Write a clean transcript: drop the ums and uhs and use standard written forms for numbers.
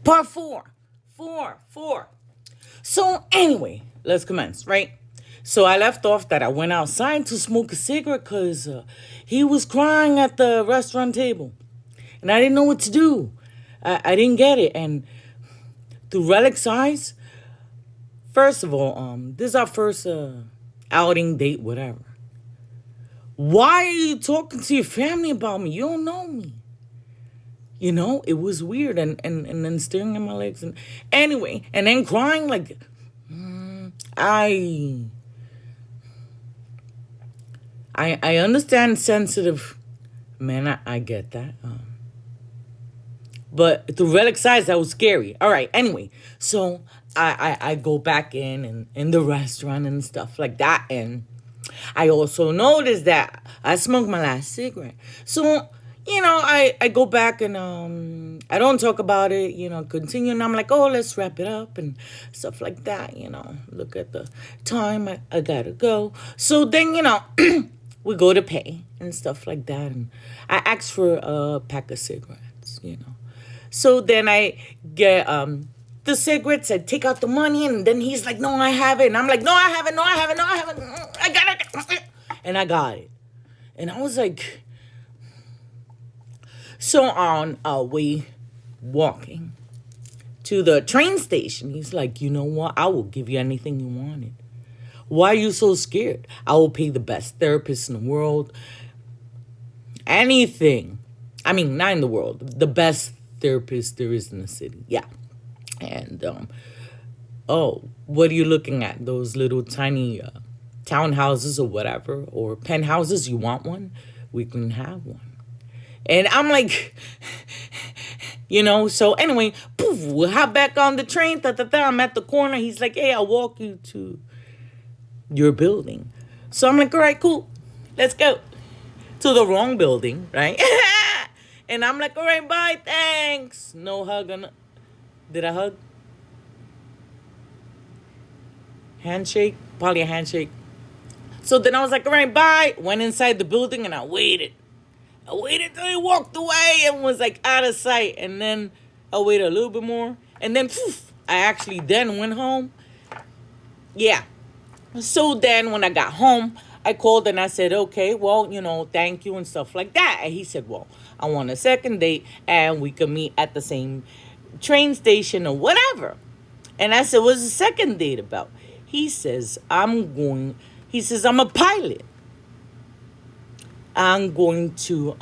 Part four. Four. So anyway, let's commence, right? So I left off that I went outside to smoke a cigarette because he was crying at the restaurant table. And I didn't know what to do. I didn't get it. And through Relic's eyes, first of all, this is our first outing, date, whatever. Why are you talking to your family about me? You don't know me. You know, it was weird. And then staring at my legs. And anyway, and then crying like, I understand sensitive man. I get that. But through Relic's eyes, that was scary. All right. Anyway, so I go back in the restaurant and stuff like that, and I also noticed that I smoked my last cigarette. So I go back and I don't talk about it. Continue, and I'm like, oh, let's wrap it up and stuff like that. Look at the time. I gotta go. So then we go to pay and stuff like that, and I ask for a pack of cigarettes. So then I get the cigarettes, I take out the money, and then he's like, no, I have it. And I'm like, no, I haven't. I got it. And I got it. And I was like, so on our way walking to the train station, he's like, you know what? I will give you anything you wanted. Why are you so scared? I will pay the best therapist in the world. Anything. I mean, not in the world. The best therapist there is in the city. Yeah. And, what are you looking at? Those little tiny townhouses or whatever, or penthouses? You want one? We can have one. And I'm like, so anyway, poof, we'll hop back on the train. I'm at the corner. He's like, hey, I'll walk you to your building. So I'm like, all right, cool. Let's go. To the wrong building, right? And I'm like, all right, bye, thanks. No hug. Did I hug? Handshake? Probably a handshake. So then I was like, all right, bye. Went inside the building and I waited. I waited till he walked away and was like out of sight. And then I waited a little bit more. And then poof, I actually then went home. Yeah. So then when I got home, I called and I said, okay, well, thank you and stuff like that. And he said, well, I want a second date and we can meet at the same train station or whatever. And I said, what's the second date about? He says, I'm a pilot. I'm going to